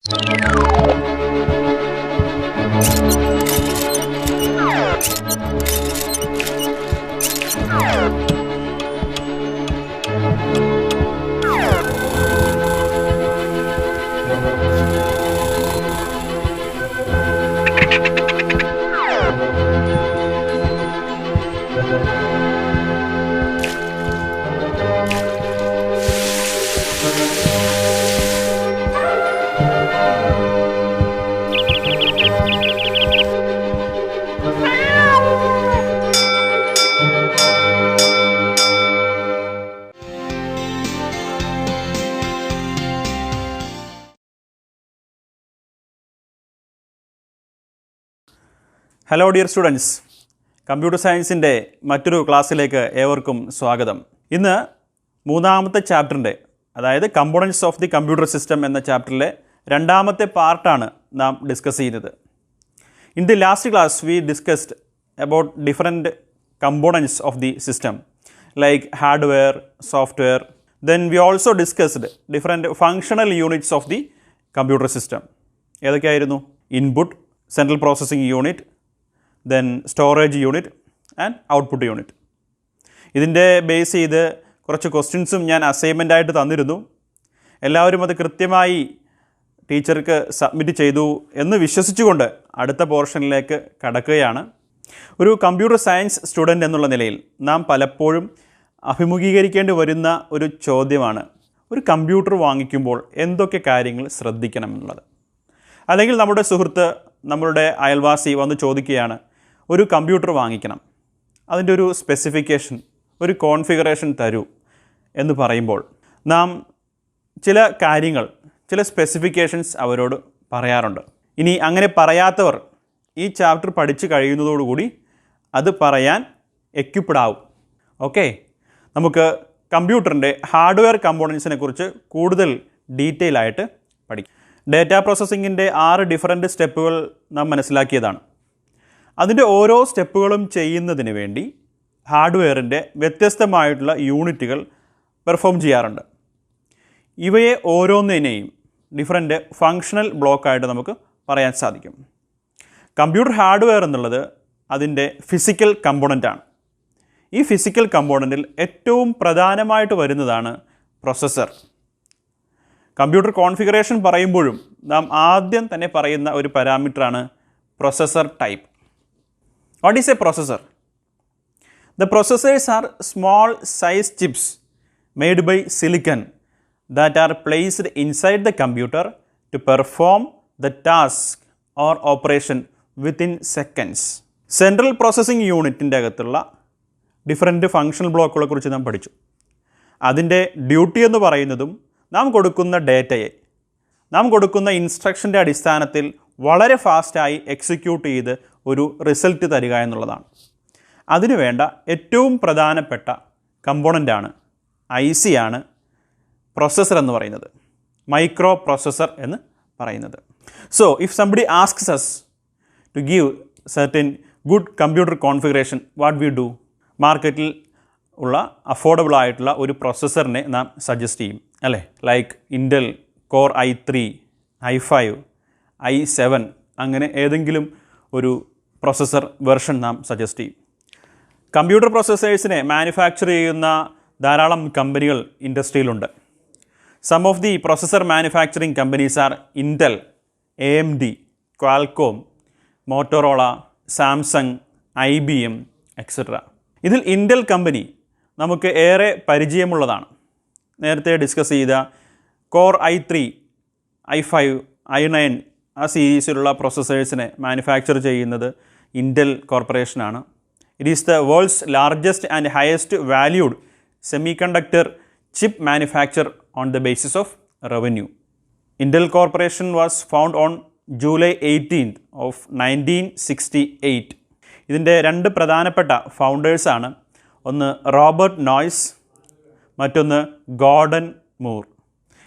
Hello dear students, computer സയൻസിൻ്റെ മറ്റൊരു ക്ലാസ്സിലേക്ക് ഏവർക്കും സ്വാഗതം. ഇന്ന് മൂന്നാമത്തെ ചാപ്റ്ററിൻ്റെ, അതായത് components of the computer system എന്ന ചാപ്റ്ററിലെ രണ്ടാമത്തെ പാർട്ടാണ് നാം ഡിസ്കസ് ചെയ്യുന്നത്. In the last class we discussed about different components of the system like hardware, software. Then we also discussed different functional units of the computer system. ഏതൊക്കെയായിരുന്നു? Input, central processing unit, then storage unit and output unit. ഇതിൻ്റെ base ചെയ്ത് കുറച്ച് ക്വസ്റ്റ്യൻസും ഞാൻ അസൈൻമെൻറ്റായിട്ട് തന്നിരുന്നു. എല്ലാവരും അത് കൃത്യമായി ടീച്ചർക്ക് സബ്മിറ്റ് ചെയ്തു എന്ന് വിശ്വസിച്ചുകൊണ്ട് അടുത്ത പോർഷനിലേക്ക് കടക്കുകയാണ്. ഒരു കമ്പ്യൂട്ടർ സയൻസ് സ്റ്റുഡൻറ്റ് എന്നുള്ള നിലയിൽ നാം പലപ്പോഴും അഭിമുഖീകരിക്കേണ്ടി വരുന്ന ഒരു ചോദ്യമാണ്, ഒരു കമ്പ്യൂട്ടർ വാങ്ങിക്കുമ്പോൾ എന്തൊക്കെ കാര്യങ്ങൾ ശ്രദ്ധിക്കണം എന്നുള്ളത്. അല്ലെങ്കിൽ നമ്മുടെ സുഹൃത്ത്, നമ്മളുടെ അയൽവാസി വന്ന് ചോദിക്കുകയാണ്, ഒരു കമ്പ്യൂട്ടർ വാങ്ങിക്കണം, അതിൻ്റെ ഒരു സ്പെസിഫിക്കേഷൻ, ഒരു കോൺഫിഗറേഷൻ തരൂ എന്ന് പറയുമ്പോൾ നാം ചില കാര്യങ്ങൾ, ചില സ്പെസിഫിക്കേഷൻസ് അവരോട് പറയാറുണ്ട്. ഇനി അങ്ങനെ പറയാത്തവർ ഈ ചാപ്റ്റർ പഠിച്ചു കഴിയുന്നതോടുകൂടി അത് പറയാൻ എക്യുപ്ഡ് ആവും. ഓക്കെ, നമുക്ക് കമ്പ്യൂട്ടറിൻ്റെ ഹാർഡ്വെയർ കമ്പോണൻസിനെ കുറിച്ച് കൂടുതൽ ഡീറ്റെയിൽ ആയിട്ട് പഠിക്കാം. ഡേറ്റാ പ്രോസസ്സിങ്ങിൻ്റെ 6 ഡിഫറൻറ്റ് സ്റ്റെപ്പുകൾ നാം മനസ്സിലാക്കിയതാണ്. അതിൻ്റെ ഓരോ സ്റ്റെപ്പുകളും ചെയ്യുന്നതിന് വേണ്ടി ഹാർഡ്വെയറിൻ്റെ വ്യത്യസ്തമായിട്ടുള്ള യൂണിറ്റുകൾ പെർഫോം ചെയ്യാറുണ്ട്. ഇവയെ ഓരോന്നിനെയും ഡിഫറൻറ്റ് ഫങ്ഷണൽ ബ്ലോക്കായിട്ട് നമുക്ക് പറയാൻ സാധിക്കും. കമ്പ്യൂട്ടർ ഹാർഡ്വെയർ എന്നുള്ളത് അതിൻ്റെ ഫിസിക്കൽ കമ്പോണൻ്റാണ്. ഈ ഫിസിക്കൽ കമ്പോണൻറ്റിൽ ഏറ്റവും പ്രധാനമായിട്ട് വരുന്നതാണ് പ്രൊസസ്സർ. കമ്പ്യൂട്ടർ കോൺഫിഗറേഷൻ പറയുമ്പോഴും നാം ആദ്യം തന്നെ പറയുന്ന ഒരു പാരാമീറ്ററാണ് processor type. What is a processor? The processors are small size chips made by silicon that are placed inside the computer to perform the task or operation within seconds. Central processing യൂണിറ്റിൻ്റെ അകത്തുള്ള different functional ബ്ലോക്കുകളെ കുറിച്ച് നാം പഠിച്ചു. അതിൻ്റെ duty എന്ന് പറയുന്നതും നാം കൊടുക്കുന്ന ഡേറ്റയെ, നാം കൊടുക്കുന്ന ഇൻസ്ട്രക്ഷൻ്റെ അടിസ്ഥാനത്തിൽ വളരെ ഫാസ്റ്റായി എക്സിക്യൂട്ട് ചെയ്ത് ഒരു റിസൾട്ട് തരിക എന്നുള്ളതാണ്. അതിനു വേണ്ട ഏറ്റവും പ്രധാനപ്പെട്ട കമ്പോണൻ്റാണ് IC ആണ് പ്രൊസസ്സർ എന്ന് പറയുന്നത്, മൈക്രോ പ്രൊസസ്സർ എന്ന് പറയുന്നത്. So if somebody asks us to give certain good computer configuration, what we do? മാർക്കറ്റിൽ ഉള്ള അഫോർഡബിൾ ആയിട്ടുള്ള ഒരു പ്രൊസസ്സറിനെ നാം സജസ്റ്റ് ചെയ്യും, അല്ലേ? Like Intel core i3, i5, i7, അങ്ങനെ ഏതെങ്കിലും ഒരു പ്രൊസസ്സർ വെർഷൻ നാം സജസ്റ്റ് ചെയ്യും. കമ്പ്യൂട്ടർ പ്രൊസസ്സേഴ്സിനെ മാനുഫാക്ചർ ചെയ്യുന്ന ധാരാളം കമ്പനികൾ ഇൻഡസ്ട്രിയിലുണ്ട്. Some of the processor manufacturing companies are Intel, AMD, Qualcomm, Motorola, Samsung, IBM, etcetera. ഇതിൽ ഇൻറ്റൽ കമ്പനി നമുക്ക് ഏറെ പരിചയമുള്ളതാണ്. നേരത്തെ ഡിസ്കസ് ചെയ്ത കോർ i3, i5, i9 ആ സീരീസിലുള്ള പ്രൊസസ്സേഴ്സിനെ മാനുഫാക്ചർ ചെയ്യുന്നത് ഇൻറ്റൽ കോർപ്പറേഷനാണ്. It is the world's largest and highest valued semiconductor chip manufacture on the basis of revenue. Intel corporation was found on July 18th of 1968. ഇതിൻ്റെ 2 പ്രധാനപ്പെട്ട ഫൗണ്ടേഴ്സാണ്. ഒന്ന് Robert Noyce, മറ്റൊന്ന് ഗോർഡൻ മൂർ.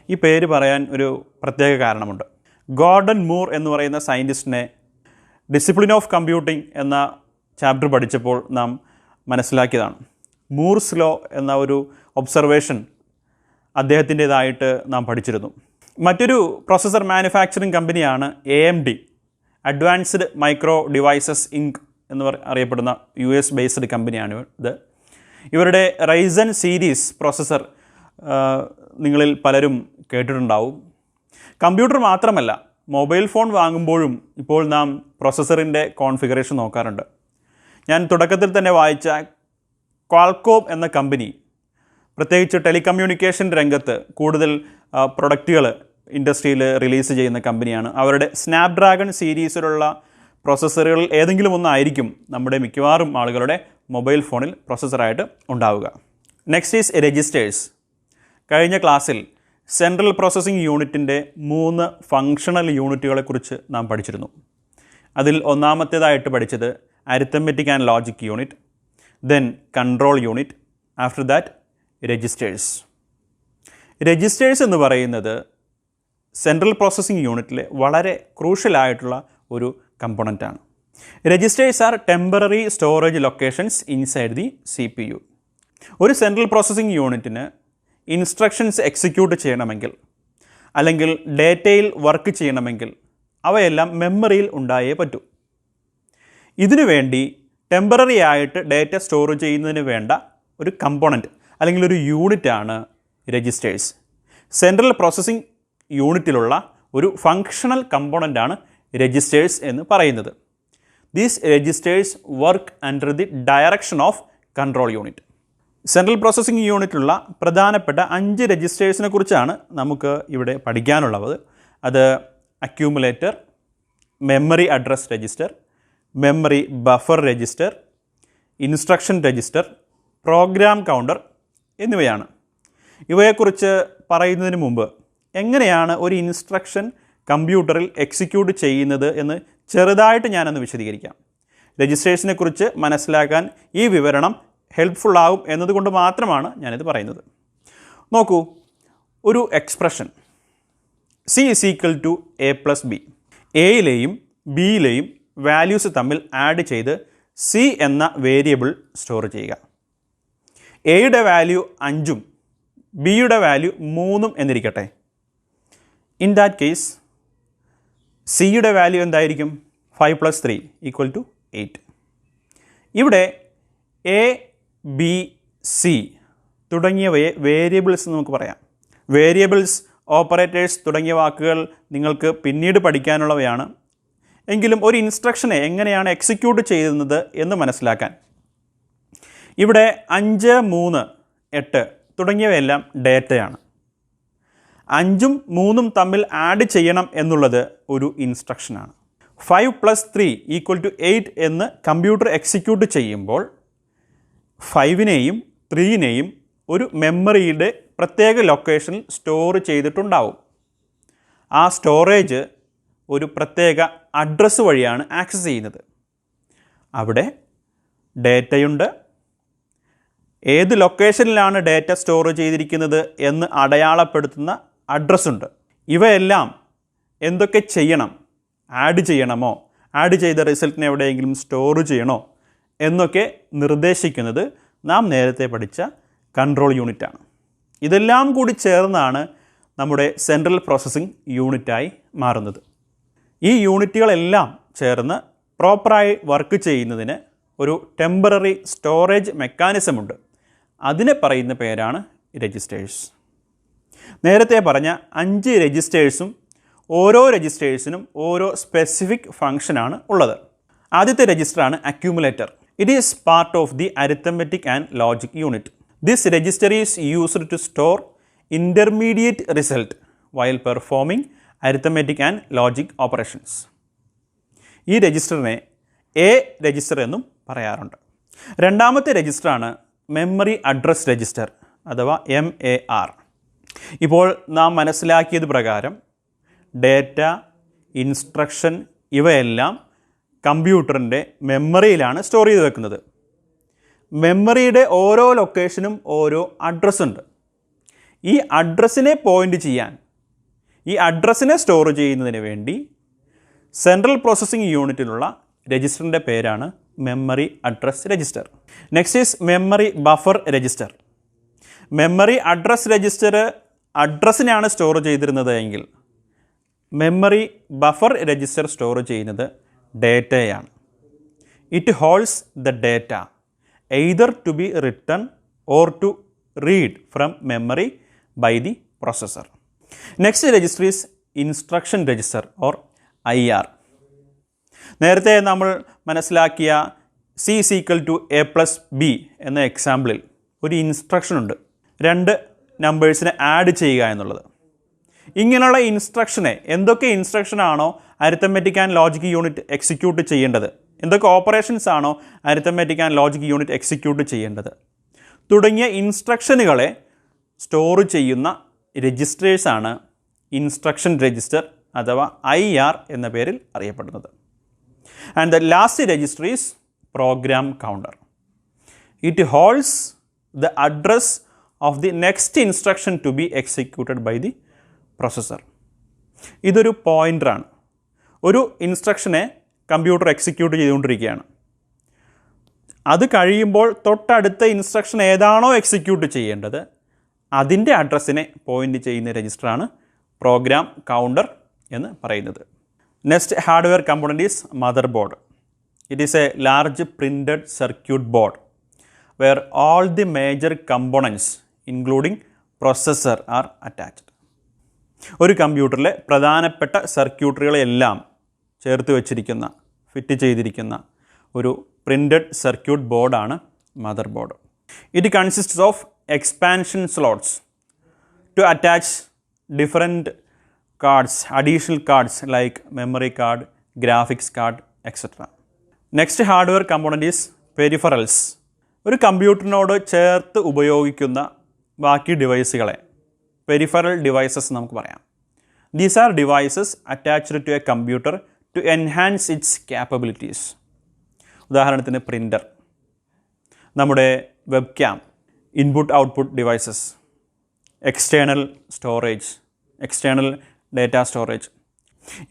ഈ പേര് പറയാൻ ഒരു പ്രത്യേക കാരണമുണ്ട്. ഗോർഡൻ മൂർ എന്ന് പറയുന്ന സയൻറ്റിസ്റ്റിനെ ഡിസിപ്ലിൻ ഓഫ് കമ്പ്യൂട്ടിംഗ് എന്ന ചാപ്റ്റർ പഠിച്ചപ്പോൾ നാം മനസ്സിലാക്കിയതാണ്. മൂർസ് ലോ എന്ന ഒരു ഒബ്സർവേഷൻ അദ്ദേഹത്തിൻ്റേതായിട്ട് നാം പഠിച്ചിരുന്നു. മറ്റൊരു പ്രോസസ്സർ മാനുഫാക്ചറിങ് കമ്പനിയാണ് AMD, advanced micro devices inc എന്ന് അറിയപ്പെടുന്ന US ബേസ്ഡ് കമ്പനിയാണ് ഇത്. ഇവരുടെ റൈസൻ സീരീസ് പ്രോസസ്സർ നിങ്ങളിൽ പലരും കേട്ടിട്ടുണ്ടാവും. കമ്പ്യൂട്ടർ മാത്രമല്ല, മൊബൈൽ ഫോൺ വാങ്ങുമ്പോഴും ഇപ്പോൾ നാം പ്രോസസ്സറിൻ്റെ കോൺഫിഗറേഷൻ നോക്കാറുണ്ട്. ഞാൻ തുടക്കത്തിൽ തന്നെ വായിച്ച ക്വാൾകോം എന്ന കമ്പനി പ്രത്യേകിച്ച് ടെലികമ്മ്യൂണിക്കേഷൻ രംഗത്ത് കൂടുതൽ പ്രൊഡക്റ്റുകൾ ഇൻഡസ്ട്രിയിൽ റിലീസ് ചെയ്യുന്ന കമ്പനിയാണ്. അവരുടെ സ്നാപ്ഡ്രാഗൺ സീരീസിലുള്ള പ്രോസസ്സറുകളിൽ ഏതെങ്കിലും ഒന്നായിരിക്കും നമ്മുടെ മിക്കവാറും ആളുകളുടെ മൊബൈൽ ഫോണിൽ പ്രോസസ്സറായിട്ട് ഉണ്ടാവുക. Next is registers. കഴിഞ്ഞ ക്ലാസ്സിൽ സെൻട്രൽ പ്രോസസ്സിംഗ് യൂണിറ്റിൻ്റെ 3 ഫങ്ഷണൽ യൂണിറ്റുകളെക്കുറിച്ച് നാം പഠിച്ചിരുന്നു. അതിൽ ഒന്നാമത്തേതായിട്ട് പഠിച്ചത് arithmetic and logic unit, then control unit, after that registers. Registers എന്ന് പറയുന്നത് സെൻട്രൽ പ്രോസസ്സിംഗ് യൂണിറ്റിലെ വളരെ ക്രൂഷ്യലായിട്ടുള്ള ഒരു കമ്പോണൻ്റാണ്. Registers are temporary storage locations inside the CPU. ഒരു സെൻട്രൽ പ്രോസസ്സിംഗ് യൂണിറ്റിന് ഇൻസ്ട്രക്ഷൻസ് എക്സിക്യൂട്ട് ചെയ്യണമെങ്കിൽ അല്ലെങ്കിൽ ഡേറ്റയിൽ വർക്ക് ചെയ്യണമെങ്കിൽ അവയെല്ലാം മെമ്മറിയിൽ ഉണ്ടായേ പറ്റൂ. ഇതിനു വേണ്ടി ടെമ്പററി ആയിട്ട് ഡേറ്റ സ്റ്റോർ ചെയ്യുന്നതിന് വേണ്ട ഒരു കമ്പോണൻറ്റ് അല്ലെങ്കിൽ ഒരു യൂണിറ്റാണ് രജിസ്റ്റേഴ്സ്. സെൻട്രൽ പ്രോസസ്സിംഗ് യൂണിറ്റിലുള്ള ഒരു ഫങ്ഷണൽ കമ്പോണൻ്റാണ് രജിസ്റ്റേഴ്സ് എന്ന് പറയുന്നത്. These registers work under the direction of control unit. Central processing യൂണിറ്റിലുള്ള പ്രധാനപ്പെട്ട 5 രജിസ്റ്റേഴ്സിനെ കുറിച്ചാണ് നമുക്ക് ഇവിടെ പഠിക്കാനുള്ളത്. അത് accumulator, memory address register, memory buffer register, instruction register, program counter എന്നിവയാണ്. ഇവയെക്കുറിച്ച് പറയുന്നതിന് മുമ്പ് എങ്ങനെയാണ് ഒരു ഇൻസ്ട്രക്ഷൻ കമ്പ്യൂട്ടറിൽ എക്സിക്യൂട്ട് ചെയ്യുന്നത് എന്ന് ചെറുതായിട്ട് ഞാനൊന്ന് വിശദീകരിക്കാം. രജിസ്റ്റേഴ്സിനെ കുറിച്ച് മനസ്സിലാക്കാൻ ഈ വിവരണം ഹെൽപ്ഫുള്ളാകും എന്നതുകൊണ്ട് മാത്രമാണ് ഞാനിത് പറയുന്നത്. നോക്കൂ, ഒരു എക്സ്പ്രഷൻ C = A+B, എയിലെയും ബിയിലെയും വാല്യൂസ് തമ്മിൽ ആഡ് ചെയ്ത് C എന്ന വേരിയബിൾ സ്റ്റോർ ചെയ്യുക. എയുടെ വാല്യൂ 5ഉം ബിയുടെ വാല്യൂ 3ഉം എന്നിരിക്കട്ടെ. ഇൻ ദാറ്റ് കേസ് സിയുടെ വാല്യൂ എന്തായിരിക്കും? 5 + 3 = 8. ഇവിടെ A, B, C തുടങ്ങിയവയെ വേരിയബിൾസ് നമുക്ക് പറയാം. വേരിയബിൾസ്, ഓപ്പറേറ്റേഴ്സ് തുടങ്ങിയ വാക്കുകൾ നിങ്ങൾക്ക് പിന്നീട് പഠിക്കാനുള്ളവയാണ്. എങ്കിലും ഒരു ഇൻസ്ട്രക്ഷനെ എങ്ങനെയാണ് എക്സിക്യൂട്ട് ചെയ്യുന്നത് എന്ന് മനസ്സിലാക്കാൻ ഇവിടെ 5, 3, 8 തുടങ്ങിയവയെല്ലാം ഡേറ്റയാണ്. 5ഉം 3ഉം തമ്മിൽ ആഡ് ചെയ്യണം എന്നുള്ളത് ഒരു ഇൻസ്ട്രക്ഷനാണ്. 5 + 3 = 8 എന്ന് കമ്പ്യൂട്ടർ എക്സിക്യൂട്ട് ചെയ്യുമ്പോൾ 5നെയും 3നെയും ഒരു മെമ്മറിയുടെ പ്രത്യേക ലൊക്കേഷനിൽ സ്റ്റോർ ചെയ്തിട്ടുണ്ടാവും. ആ സ്റ്റോറേജ് ഒരു പ്രത്യേക അഡ്രസ്സ് വഴിയാണ് ആക്സസ് ചെയ്യുന്നത്. അവിടെ ഡേറ്റയുണ്ട്. ഏത് ലൊക്കേഷനിലാണ് ഡേറ്റ സ്റ്റോർ ചെയ്തിരിക്കുന്നത് എന്ന് അടയാളപ്പെടുത്തുന്ന അഡ്രസ്സുണ്ട്. ഇവയെല്ലാം എന്തൊക്കെ ചെയ്യണം, ആഡ് ചെയ്യണമോ, ആഡ് ചെയ്ത റിസൾട്ടിനെ എവിടെയെങ്കിലും സ്റ്റോർ ചെയ്യണോ എന്നൊക്കെ നിർദ്ദേശിക്കുന്നത് നാം നേരത്തെ പഠിച്ച കൺട്രോൾ യൂണിറ്റാണ്. ഇതെല്ലാം കൂടി ചേർന്നാണ് നമ്മുടെ സെൻട്രൽ പ്രോസസ്സിംഗ് യൂണിറ്റായി മാറുന്നത്. ഈ യൂണിറ്റുകളെല്ലാം ചേർന്ന് പ്രോപ്പറായി വർക്ക് ചെയ്യുന്നതിന് ഒരു ടെമ്പററി സ്റ്റോറേജ് മെക്കാനിസമുണ്ട്. അതിനെ പറയുന്ന പേരാണ് രജിസ്റ്റേഴ്സ്. നേരത്തെ പറഞ്ഞ 5 രജിസ്റ്റേഴ്സും ഓരോ രജിസ്റ്റേഴ്സിനും ഓരോ സ്പെസിഫിക് ഫങ്ഷനാണ് ഉള്ളത്. ആദ്യത്തെ രജിസ്റ്ററാണ് accumulator. It is part of the arithmetic and logic unit. This register is used to store intermediate result while performing arithmetic and logic operations. ഈ രജിസ്റ്ററിനെ എ രജിസ്റ്റർ എന്നും പറയാറുണ്ട്. രണ്ടാമത്തെ രജിസ്റ്ററാണ് മെമ്മറി അഡ്രസ് രജിസ്റ്റർ അഥവാ MAR. ഇപ്പോൾ നാം മനസ്സിലാക്കിയത് പ്രകാരം ഡേറ്റ, ഇൻസ്ട്രക്ഷൻ ഇവയെല്ലാം കമ്പ്യൂട്ടറിൻ്റെ മെമ്മറിയിലാണ് സ്റ്റോർ ചെയ്ത് വെക്കുന്നത്. മെമ്മറിയുടെ ഓരോ ലൊക്കേഷനും ഓരോ അഡ്രസ്സുണ്ട്. ഈ അഡ്രസ്സിനെ പോയിൻ്റ് ചെയ്യാൻ, ഈ അഡ്രസ്സിനെ സ്റ്റോർ ചെയ്യുന്നതിന് വേണ്ടി സെൻട്രൽ പ്രോസസ്സിംഗ് യൂണിറ്റിലുള്ള രജിസ്റ്ററിൻ്റെ പേരാണ് memory address register. Next is memory buffer register. Memory address register അഡ്രസ്സിനാണ് സ്റ്റോർ ചെയ്തിരുന്നത് എങ്കിൽ മെമ്മറി ബഫർ രജിസ്റ്റർ സ്റ്റോർ ചെയ്യുന്നത് ഡേറ്റയാണ്. It holds the data either to be written or to read from memory by the processor. Next register is instruction register or IR. നേരത്തെ നമ്മൾ മനസ്സിലാക്കിയ C=A+B എന്ന എക്സാമ്പിളിൽ ഒരു ഇൻസ്ട്രക്ഷൻ ഉണ്ട്, 2 നമ്പേഴ്സിനെ ആഡ് ചെയ്യുക എന്നുള്ളത്. ഇങ്ങനെയുള്ള ഇൻസ്ട്രക്ഷനെ എന്തൊക്കെ ഇൻസ്ട്രക്ഷനാണോ arithmetic and logic unit execute ചെയ്യേണ്ടത്, എന്തൊക്കെ ഓപ്പറേഷൻസ് ആണോ arithmetic and logic unit execute ചെയ്യേണ്ടത് തുടങ്ങിയ ഇൻസ്ട്രക്ഷനുകളെ സ്റ്റോർ ചെയ്യുന്ന രജിസ്റ്റേഴ്സാണ് ഇൻസ്ട്രക്ഷൻ രജിസ്റ്റർ അഥവാ IR എന്ന പേരിൽ അറിയപ്പെടുന്നത്. And the last register is program counter. It holds the address of the next instruction to be executed by the processor. ഇതൊരു പോയിൻ്ററാണ്. ഒരു ഇൻസ്ട്രക്ഷനെ കമ്പ്യൂട്ടർ എക്സിക്യൂട്ട് ചെയ്തുകൊണ്ടിരിക്കുകയാണ്. അത് കഴിയുമ്പോൾ തൊട്ടടുത്ത ഇൻസ്ട്രക്ഷൻ ഏതാണോ എക്സിക്യൂട്ട് ചെയ്യേണ്ടത് അതിൻ്റെ അഡ്രസ്സിനെ പോയിൻ്റ് ചെയ്യുന്ന രജിസ്റ്ററാണ് പ്രോഗ്രാം കൗണ്ടർ എന്ന് പറയുന്നത്. Next hardware component is motherboard. It is a large printed circuit board where all the major components including processor are attached. ഒരു കമ്പ്യൂട്ടറിലെ പ്രധാനപ്പെട്ട സർക്യൂട്ടറികളെല്ലാം ചേർത്ത് വെച്ചിരിക്കുന്ന, ഫിറ്റ് ചെയ്തിരിക്കുന്ന ഒരു പ്രിൻറ്റഡ് സർക്യൂട്ട് ബോർഡാണ് motherboard. It consists of expansion slots to attach different cards, additional cards like memory card, graphics card, etc. Next hardware component is peripherals. ഒരു കമ്പ്യൂട്ടറിനോട് ചേർത്ത് ഉപയോഗിക്കുന്ന ബാക്കി ഡിവൈസുകളെ പെരിഫറൽ ഡിവൈസസ് നമുക്ക് പറയാം. These are devices attached to a computer to enhance its capabilities. ഉദാഹരണത്തിന് printer, നമ്മുടെ web cam, input output devices, external storage, external data storage,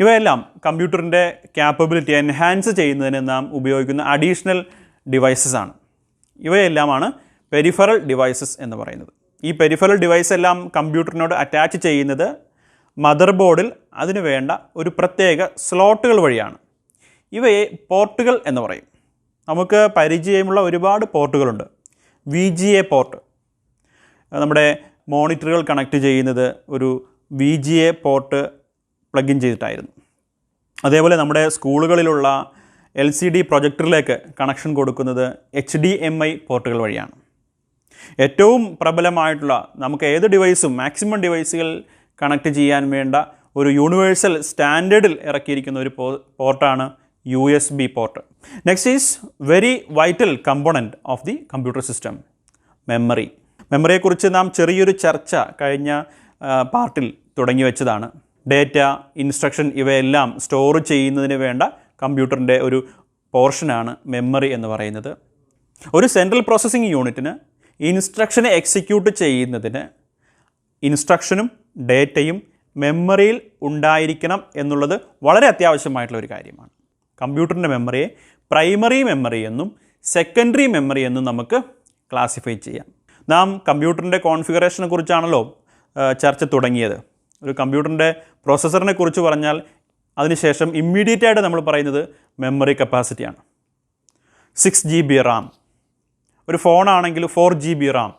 ഇവയെല്ലാം കമ്പ്യൂട്ടറിൻ്റെ ക്യാപ്പബിലിറ്റി എൻഹാൻസ് ചെയ്യുന്നതിന് നാം ഉപയോഗിക്കുന്ന അഡീഷണൽ ഡിവൈസസ് ആണ്. ഇവയെല്ലാമാണ് പെരിഫറൽ ഡിവൈസസ് എന്ന് പറയുന്നത്. ഈ പെരിഫറൽ ഡിവൈസ് എല്ലാം കമ്പ്യൂട്ടറിനോട് അറ്റാച്ച് ചെയ്യുന്നത് മദർ ബോർഡിൽ അതിന് വേണ്ട ഒരു പ്രത്യേക സ്ലോട്ടുകൾ വഴിയാണ്. ഇവയെ പോർട്ടുകൾ എന്ന് പറയും. നമുക്ക് പരിചയമുള്ള ഒരുപാട് പോർട്ടുകളുണ്ട്. VGA പോർട്ട്, നമ്മുടെ മോണിറ്ററുകൾ കണക്ട് ചെയ്യുന്നത് ഒരു VGA പോർട്ട് പ്ലഗിൻ ചെയ്തിട്ടായിരുന്നു. അതേപോലെ നമ്മുടെ സ്കൂളുകളിലുള്ള LCD പ്രൊജക്ടറിലേക്ക് കണക്ഷൻ കൊടുക്കുന്നത് HDMI പോർട്ടുകൾ വഴിയാണ്. ഏറ്റവും പ്രബലമായിട്ടുള്ള നമുക്ക് ഏത് ഡിവൈസും മാക്സിമം ഡിവൈസുകൾ കണക്ട് ചെയ്യാൻ വേണ്ട ഒരു യൂണിവേഴ്സൽ സ്റ്റാൻഡേർഡിൽ ഇറക്കിയിരിക്കുന്ന ഒരു പോർട്ടാണ് USB port. Next is very vital component of the computer system, memory. മെമ്മറിയെക്കുറിച്ച് നാം ചെറിയൊരു ചർച്ച കഴിഞ്ഞ പാർട്ടിൽ തുടങ്ങി വെച്ചതാണ്. ഡേറ്റ, ഇൻസ്ട്രക്ഷൻ ഇവയെല്ലാം സ്റ്റോർ ചെയ്യുന്നതിന് വേണ്ട കമ്പ്യൂട്ടറിൻ്റെ ഒരു പോർഷനാണ് മെമ്മറി എന്ന് പറയുന്നത്. ഒരു സെൻട്രൽ പ്രോസസ്സിംഗ് യൂണിറ്റിന് ഇൻസ്ട്രക്ഷനെ എക്സിക്യൂട്ട് ചെയ്യുന്നതിന് ഇൻസ്ട്രക്ഷനും ഡേറ്റയും മെമ്മറിയിൽ ഉണ്ടായിരിക്കണം എന്നുള്ളത് വളരെ അത്യാവശ്യമായിട്ടുള്ള ഒരു കാര്യമാണ്. കമ്പ്യൂട്ടറിൻ്റെ മെമ്മറിയെ പ്രൈമറി മെമ്മറി എന്നും സെക്കൻഡറി മെമ്മറി എന്നും നമുക്ക് ക്ലാസിഫൈ ചെയ്യാം. നാം കമ്പ്യൂട്ടറിൻ്റെ കോൺഫിഗറേഷനെ കുറിച്ചാണല്ലോ ചർച്ച തുടങ്ങിയത്. ഒരു കമ്പ്യൂട്ടറിൻ്റെ പ്രോസസ്സറിനെ കുറിച്ച് പറഞ്ഞാൽ അതിനുശേഷം ഇമ്മീഡിയറ്റ് ആയിട്ട് നമ്മൾ പറയുന്നത് മെമ്മറി കപ്പാസിറ്റിയാണ്. 6 GB റാം, ഒരു ഫോണാണെങ്കിൽ 4 GB റാം,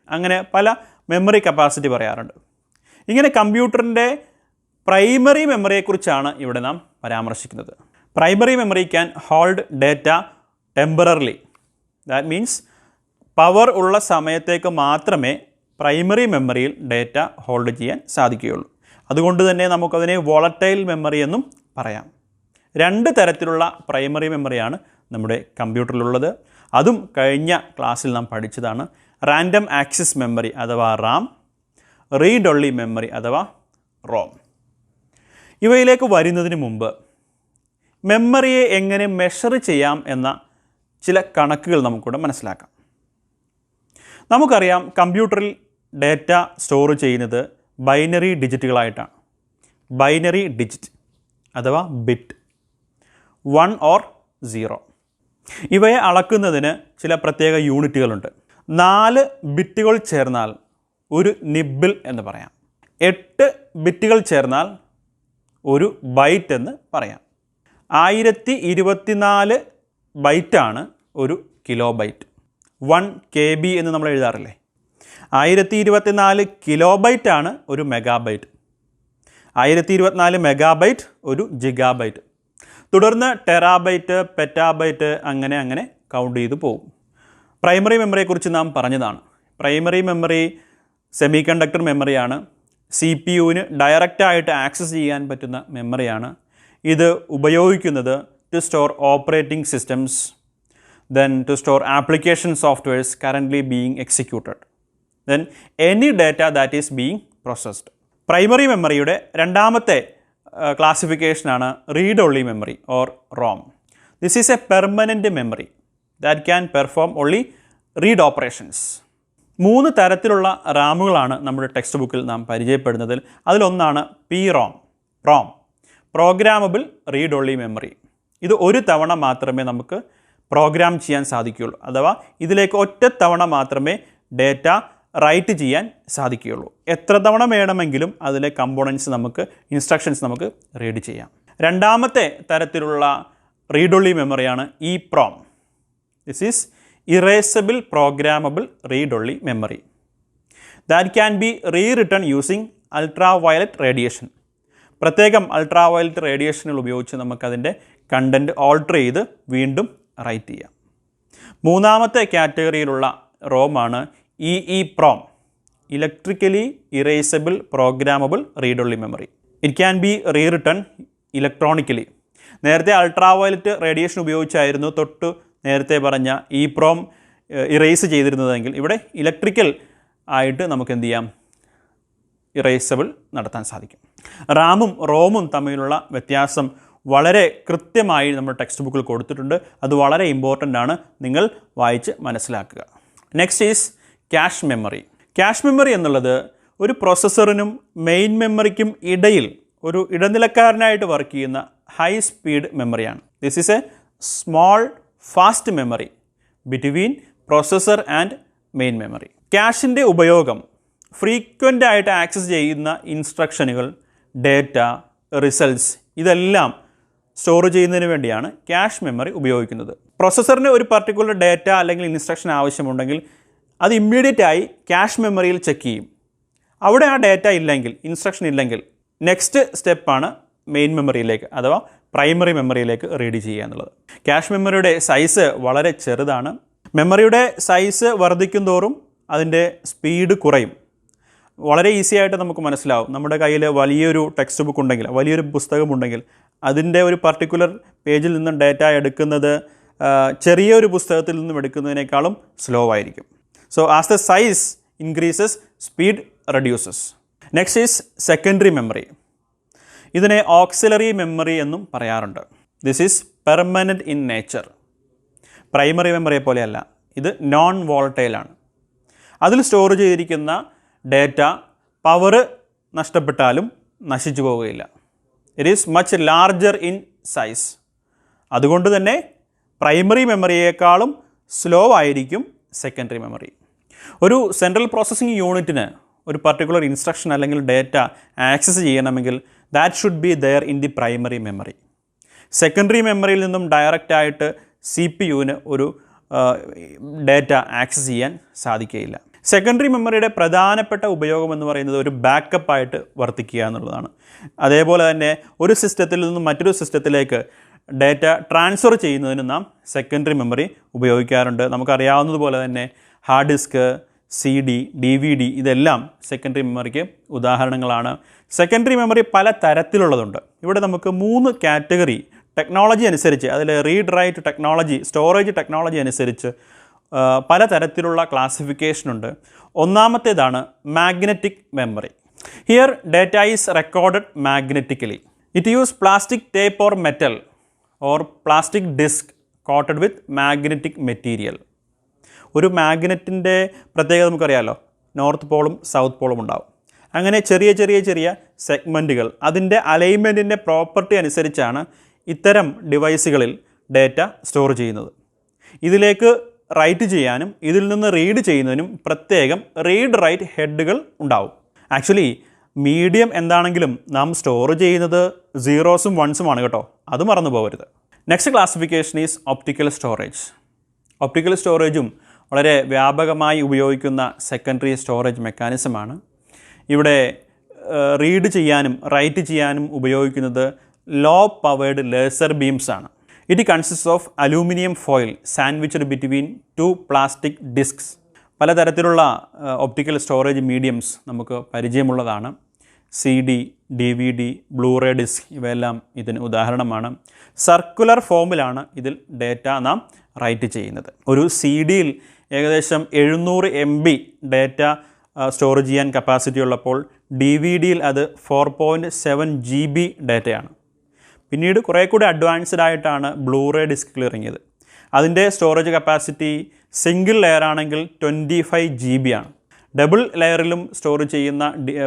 അങ്ങനെ പല മെമ്മറി കപ്പാസിറ്റി പറയാറുണ്ട്. ഇങ്ങനെ കമ്പ്യൂട്ടറിൻ്റെ പ്രൈമറി മെമ്മറിയെക്കുറിച്ചാണ് ഇവിടെ നാം പരാമർശിക്കുന്നത്. Primary memory can hold data temporarily. That means power ഉള്ള സമയത്തേക്ക് മാത്രമേ പ്രൈമറി മെമ്മറിയിൽ ഡേറ്റ ഹോൾഡ് ചെയ്യാൻ സാധിക്കുകയുള്ളൂ. അതുകൊണ്ട് തന്നെ നമുക്കതിനെ വോളറ്റൈൽ മെമ്മറി എന്നും പറയാം. 2 തരത്തിലുള്ള പ്രൈമറി മെമ്മറിയാണ് നമ്മുടെ കമ്പ്യൂട്ടറിലുള്ളത്. അതും കഴിഞ്ഞ ക്ലാസ്സിൽ നാം പഠിച്ചതാണ്. റാൻഡം ആക്സസ് മെമ്മറി അഥവാ റാം, റീഡ് ഒൺലി മെമ്മറി അഥവാ റോം. ഇവയിലേക്ക് വരുന്നതിന് മുമ്പ് മെമ്മറിയെ എങ്ങനെ മെഷർ ചെയ്യാം എന്ന ചില കണക്കുകൾ നമുക്കിവിടെ മനസ്സിലാക്കാം. നമുക്കറിയാം കമ്പ്യൂട്ടറിൽ ഡേറ്റ സ്റ്റോർ ചെയ്യുന്നത് ബൈനറി ഡിജിറ്റുകളായിട്ടാണ്. ബൈനറി ഡിജിറ്റ് അഥവാ ബിറ്റ്, 1 or 0. ഇവയെ അളക്കുന്നതിന് ചില പ്രത്യേക യൂണിറ്റുകളുണ്ട്. 4 ബിറ്റുകൾ ചേർന്നാൽ ഒരു നിബിൾ എന്ന് പറയാം. 8 ബിറ്റുകൾ ചേർന്നാൽ ഒരു ബൈറ്റ് എന്ന് പറയാം. 1024 ബൈറ്റാണ് ഒരു കിലോ ബൈറ്റ്. 1 KB എന്ന് നമ്മൾ എഴുതാറില്ലേ? 1024 കിലോ ബൈറ്റാണ് ഒരു മെഗാബൈറ്റ്. 1024 മെഗാബൈറ്റ് ഒരു ജിഗാബൈറ്റ്. തുടർന്ന് ടെറാബൈറ്റ്, പെറ്റാബൈറ്റ്, അങ്ങനെ കൗണ്ട് ചെയ്ത് പോകും. പ്രൈമറി മെമ്മറിയെക്കുറിച്ച് നാം പറഞ്ഞതാണ്. പ്രൈമറി മെമ്മറി സെമി കണ്ടക്ടർ മെമ്മറിയാണ്. CPU-ന് ഡയറക്റ്റായിട്ട് ആക്സസ് ചെയ്യാൻ പറ്റുന്ന മെമ്മറിയാണ്. ഇത് ഉപയോഗിക്കുന്നത് to store operating systems, then to store application softwares currently being executed, then any data that is being processed. Primary മെമ്മറിയുടെ രണ്ടാമത്തെ ക്ലാസിഫിക്കേഷനാണ് read only memory or ROM. This is a permanent memory that can perform only read operations. 3 തരത്തിലുള്ള റാമുകളാണ് നമ്മുടെ text ബുക്കിൽ നാം പരിചയപ്പെടുന്നതിൽ. അതിലൊന്നാണ് PROM, programmable read only memory. ഇത് ഒരു തവണ മാത്രമേ നമുക്ക് പ്രോഗ്രാം ചെയ്യാൻ സാധിക്കുകയുള്ളൂ. അഥവാ ഇതിലേക്ക് ഒറ്റ തവണ മാത്രമേ ഡേറ്റ റൈറ്റ് ചെയ്യാൻ സാധിക്കുകയുള്ളൂ. എത്ര തവണ വേണമെങ്കിലും അതിലെ കമ്പോണൻസ് നമുക്ക്, ഇൻസ്ട്രക്ഷൻസ് നമുക്ക് റീഡ് ചെയ്യാം. രണ്ടാമത്തെ തരത്തിലുള്ള റീഡ് ഓൺലി മെമ്മറിയാണ് EPROM. This is erasable programmable read only memory that can be rewritten using ultraviolet radiation. പ്രത്യേകം അൾട്രാ വയലറ്റ് റേഡിയേഷനുകൾ ഉപയോഗിച്ച് നമുക്കതിൻ്റെ കണ്ടൻറ്റ് ഓൾട്ടർ ചെയ്ത് വീണ്ടും റൈറ്റ് ചെയ്യാം. മൂന്നാമത്തെ കാറ്റഗറിയിലുള്ള റോമാണ് EEPROM, electrically erasable programmable read only memory. It can be rewritten electronically. നേരത്തെ അൾട്രാ വയലറ്റ് റേഡിയേഷൻ ഉപയോഗിച്ചായിരുന്നു തൊട്ട് നേരത്തെ പറഞ്ഞ EPROM ഇറേസ് ചെയ്തിരുന്നതെങ്കിൽ ഇവിടെ ഇലക്ട്രിക്കൽ ആയിട്ട് നമുക്ക് എന്ത് ചെയ്യാം, ഇറേസബിൾ നടത്താൻ സാധിക്കും. റാമും റോമും തമ്മിലുള്ള വ്യത്യാസം വളരെ കൃത്യമായി നമ്മുടെ ടെക്സ്റ്റ് ബുക്കിൽ കൊടുത്തിട്ടുണ്ട്. അത് വളരെ ഇമ്പോർട്ടൻ്റ് ആണ്, നിങ്ങൾ വായിച്ച് മനസ്സിലാക്കുക. Next is cache memory. Cache memory എന്നുള്ളത് ഒരു പ്രോസസ്സറിനും മെയിൻ മെമ്മറിക്കും ഇടയിൽ ഒരു ഇടനിലക്കാരനായിട്ട് വർക്ക് ചെയ്യുന്ന ഹൈ സ്പീഡ് മെമ്മറിയാണ്. This is a small fast memory between processor and main memory. ക്യാഷിൻ്റെ ഉപയോഗം ഫ്രീക്വൻ്റ് ആയിട്ട് ആക്സസ് ചെയ്യുന്ന ഇൻസ്ട്രക്ഷനുകൾ, ഡേറ്റ, റിസൾട്ട്സ് ഇതെല്ലാം സ്റ്റോർ ചെയ്യുന്നതിന് വേണ്ടിയാണ് ക്യാഷ് മെമ്മറി ഉപയോഗിക്കുന്നത്. പ്രോസസ്സറിന് ഒരു പർട്ടിക്കുലർ ഡേറ്റ അല്ലെങ്കിൽ ഇൻസ്ട്രക്ഷൻ ആവശ്യമുണ്ടെങ്കിൽ അത് ഇമ്മീഡിയറ്റ് ആയി ക്യാഷ് മെമ്മറിയിൽ ചെക്ക് ചെയ്യും. അവിടെ ആ ഡേറ്റ ഇല്ലെങ്കിൽ, ഇൻസ്ട്രക്ഷൻ ഇല്ലെങ്കിൽ, നെക്സ്റ്റ് സ്റ്റെപ്പാണ് മെയിൻ മെമ്മറിയിലേക്ക് അഥവാ പ്രൈമറി മെമ്മറിയിലേക്ക് റീഡ് ചെയ്യുക എന്നുള്ളത്. ക്യാഷ് മെമ്മറിയുടെ സൈസ് വളരെ ചെറുതാണ്. മെമ്മറിയുടെ സൈസ് വർദ്ധിക്കും തോറും അതിൻ്റെ സ്പീഡ് കുറയും. വളരെ ഈസി ആയിട്ട് നമുക്ക് മനസ്സിലാവും. നമ്മുടെ കയ്യിൽ വലിയൊരു ടെക്സ്റ്റ് ബുക്ക് ഉണ്ടെങ്കിൽ, വലിയൊരു പുസ്തകമുണ്ടെങ്കിൽ അതിൻ്റെ ഒരു പർട്ടിക്കുലർ പേജിൽ നിന്നും ഡേറ്റ എടുക്കുന്നത് ചെറിയൊരു പുസ്തകത്തിൽ നിന്നും എടുക്കുന്നതിനേക്കാളും സ്ലോ ആയിരിക്കും. So as the size increases, speed reduces. Next is secondary memory. ഇതിനെ ഓക്സിലറി മെമ്മറി എന്നും പറയാറുണ്ട്. This is permanent in nature. Primary മെമ്മറിയെ പോലെയല്ല, ഇത് നോൺ വോളറ്റൈലാണ്. അതിൽ സ്റ്റോർ ചെയ്തിരിക്കുന്ന ഡേറ്റ പവർ നഷ്ടപ്പെട്ടാലും നശിച്ചു പോവുകയില്ല. It is much larger in size. അതുകൊണ്ട് തന്നെ പ്രൈമറി മെമ്മറിയേക്കാളും സ്ലോ ആയിരിക്കും സെക്കൻഡറി മെമ്മറി. ഒരു സെൻട്രൽ പ്രോസസ്സിംഗ് യൂണിറ്റിന് ഒരു പർട്ടിക്കുലർ ഇൻസ്ട്രക്ഷൻ അല്ലെങ്കിൽ ഡേറ്റ ആക്സസ് ചെയ്യണമെങ്കിൽ that should be there in the primary memory. Secondary മെമ്മറിയിൽ നിന്നും ഡയറക്റ്റായിട്ട് CPU-ന് ഒരു ഡേറ്റ ആക്സസ് ചെയ്യാൻ സാധിക്കുകയില്ല. സെക്കൻഡറി മെമ്മറിയുടെ പ്രധാനപ്പെട്ട ഉപയോഗം എന്ന് പറയുന്നത് ഒരു ബാക്കപ്പായിട്ട് വർത്തിക്കുക എന്നുള്ളതാണ്. അതേപോലെ തന്നെ ഒരു സിസ്റ്റത്തിൽ നിന്നും മറ്റൊരു സിസ്റ്റത്തിലേക്ക് ഡേറ്റ ട്രാൻസ്ഫർ ചെയ്യുന്നതിന് നാം സെക്കൻഡറി മെമ്മറി ഉപയോഗിക്കാറുണ്ട്. നമുക്കറിയാവുന്നതുപോലെ തന്നെ ഹാർഡ് ഡിസ്ക്, CD, DVD ഇതെല്ലാം സെക്കൻഡറി മെമ്മറിക്ക് ഉദാഹരണങ്ങളാണ്. സെക്കൻഡറി മെമ്മറി പല തരത്തിലുള്ളതുണ്ട്. ഇവിടെ നമുക്ക് 3 കാറ്റഗറി ടെക്നോളജി അനുസരിച്ച്, അതിൽ read write technology, storage technology അനുസരിച്ച് പല തരത്തിലുള്ള ക്ലാസിഫിക്കേഷനുണ്ട്. ഒന്നാമത്തേതാണ് magnetic memory. Here data is recorded magnetically. It use plastic tape or metal or plastic disk coated with magnetic material. ഒരു മാഗ്നറ്റിൻ്റെ പ്രത്യേകത നമുക്കറിയാമല്ലോ, നോർത്ത് പോളും സൗത്ത് പോളും ഉണ്ടാവും. അങ്ങനെ ചെറിയ സെഗ്മെൻറ്റുകൾ അതിൻ്റെ അലൈൻമെൻറ്റിൻ്റെ പ്രോപ്പർട്ടി അനുസരിച്ചാണ് ഇത്തരം ഡിവൈസുകളിൽ ഡേറ്റ സ്റ്റോർ ചെയ്യുന്നത്. ഇതിലേക്ക് റൈറ്റ് ചെയ്യാനും ഇതിൽ നിന്ന് റീഡ് ചെയ്യുന്നതിനും പ്രത്യേകം റീഡ് റൈറ്റ് ഹെഡുകൾ ഉണ്ടാവും. ആക്ച്വലി മീഡിയം എന്താണെങ്കിലും നാം സ്റ്റോർ ചെയ്യുന്നത് സീറോസും വൺസുമാണ് കേട്ടോ, അത് മറന്നു പോകരുത്. Next classification is optical storage. Optical സ്റ്റോറേജും വളരെ വ്യാപകമായി ഉപയോഗിക്കുന്ന സെക്കൻഡറി സ്റ്റോറേജ് മെക്കാനിസമാണ്. ഇവിടെ റീഡ് ചെയ്യാനും റൈറ്റ് ചെയ്യാനും ഉപയോഗിക്കുന്നത് ലോ പവേർഡ് ലേസർ ബീംസ് ആണ്. It consist of aluminium foil sandwiched between 2 plastic discs. പലതരത്തിലുള്ള ഒപ്റ്റിക്കൽ സ്റ്റോറേജ് മീഡിയംസ് നമുക്ക് പരിചയമുള്ളതാണ്. CD, DVD, ബ്ലൂറേ ഡിസ്ക് ഇവയെല്ലാം ഇതിന് ഉദാഹരണമാണ്. സർക്കുലർ ഫോമിലാണ് ഇതിൽ ഡേറ്റ നാം റൈറ്റ് ചെയ്യുന്നത്. ഒരു CD-യിൽ ഏകദേശം 700 MB ഡേറ്റ സ്റ്റോർ ചെയ്യാൻ കപ്പാസിറ്റി ഉള്ളപ്പോൾ DVD-യിൽ അത് 4.7 GB ഡേറ്റയാണ്. പിന്നീട് കുറേ കൂടി അഡ്വാൻസ്ഡ് ആയിട്ടാണ് ബ്ലൂറേ ഡിസ്കിൽ ഇറങ്ങിയത്. അതിൻ്റെ സ്റ്റോറേജ് കപ്പാസിറ്റി സിംഗിൾ ലെയർ ആണെങ്കിൽ 25 GB ആണ്. ഡബിൾ ലെയറിലും സ്റ്റോർ ചെയ്യുന്ന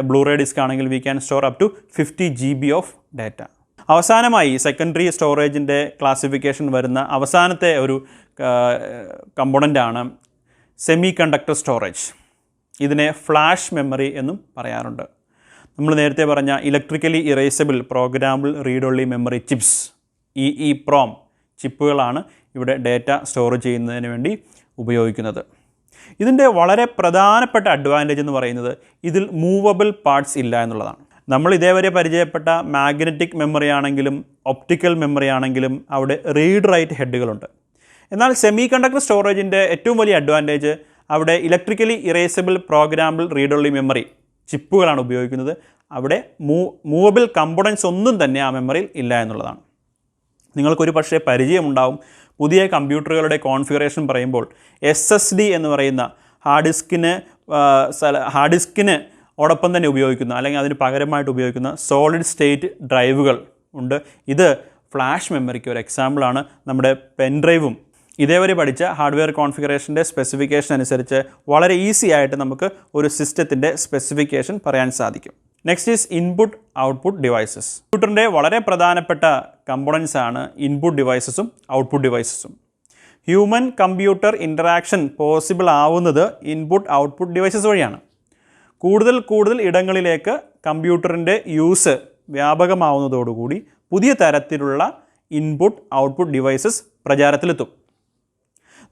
ബ്ലൂറേ ഡിസ്ക് ആണെങ്കിൽ we can store up to 50 GB of data. അവസാനമായി സെക്കൻഡറി സ്റ്റോറേജിൻ്റെ ക്ലാസിഫിക്കേഷൻ വരുന്ന അവസാനത്തെ ഒരു കമ്പോണൻ്റാണ് സെമി കണ്ടക്ടർ സ്റ്റോറേജ്. ഇതിനെ ഫ്ലാഷ് മെമ്മറി എന്നും പറയാറുണ്ട്. നമ്മൾ നേരത്തെ പറഞ്ഞ electrically erasable programmable read only memory chips EEPROM ചിപ്പുകളാണ് ഇവിടെ ഡേറ്റ സ്റ്റോർ ചെയ്യുന്നതിന് വേണ്ടി ഉപയോഗിക്കുന്നത്. ഇതിൻ്റെ വളരെ പ്രധാനപ്പെട്ട അഡ്വാൻറ്റേജ് എന്ന് പറയുന്നത് ഇതിൽ മൂവബിൾ പാർട്സ് ഇല്ല എന്നുള്ളതാണ്. നമ്മൾ ഇതേവരെ പരിചയപ്പെട്ട മാഗ്നറ്റിക് മെമ്മറി ആണെങ്കിലും ഒപ്റ്റിക്കൽ മെമ്മറി ആണെങ്കിലും അവിടെ റീഡ് റൈറ്റ് ഹെഡുകളുണ്ട്. എന്നാൽ സെമി കണ്ടക്ടർ സ്റ്റോറേജിൻ്റെ ഏറ്റവും വലിയ അഡ്വാൻറ്റേജ് അവിടെ electrically erasable programmable read only memory ചിപ്പുകളാണ് ഉപയോഗിക്കുന്നത്. അവിടെ മൂവബിൾ കമ്പോണൻസ് ഒന്നും തന്നെ ആ മെമ്മറിയിൽ ഇല്ല എന്നുള്ളതാണ്. നിങ്ങൾക്കൊരു പക്ഷേ പരിചയമുണ്ടാവും, പുതിയ കമ്പ്യൂട്ടറുകളുടെ കോൺഫിഗറേഷൻ പറയുമ്പോൾ SSD എന്ന് പറയുന്ന ഹാർഡ് ഡിസ്കിന് ഓടൊപ്പം തന്നെ ഉപയോഗിക്കുന്ന അല്ലെങ്കിൽ അതിന് പകരമായിട്ട് ഉപയോഗിക്കുന്ന സോളിഡ് സ്റ്റേറ്റ് ഡ്രൈവുകൾ ഉണ്ട്. ഇത് ഫ്ലാഷ് മെമ്മറിക്ക് ഒരു എക്സാമ്പിളാണ്. നമ്മുടെ പെൻഡ്രൈവും ഇതേവരെ പഠിച്ച ഹാർഡ്വെയർ കോൺഫിഗറേഷൻ്റെ സ്പെസിഫിക്കേഷൻ അനുസരിച്ച് വളരെ ഈസി ആയിട്ട് നമുക്ക് ഒരു സിസ്റ്റത്തിൻ്റെ സ്പെസിഫിക്കേഷൻ പറയാൻ സാധിക്കും. Next is input output devices. കമ്പ്യൂട്ടറിൻ്റെ വളരെ പ്രധാനപ്പെട്ട കമ്പോണൻസ് ആണ് ഇൻപുട്ട് ഡിവൈസസും ഔട്ട്പുട്ട് ഡിവൈസസും. ഹ്യൂമൻ കമ്പ്യൂട്ടർ ഇൻറ്ററാക്ഷൻ പോസിബിൾ ആവുന്നത് ഇൻപുട്ട് ഔട്ട്പുട്ട് ഡിവൈസസ് വഴിയാണ്. കൂടുതൽ ഇടങ്ങളിലേക്ക് കമ്പ്യൂട്ടറിൻ്റെ യൂസ് വ്യാപകമാവുന്നതോടുകൂടി പുതിയ തരത്തിലുള്ള ഇൻപുട്ട് ഔട്ട്പുട്ട് ഡിവൈസസ് പ്രചാരത്തിലെത്തും.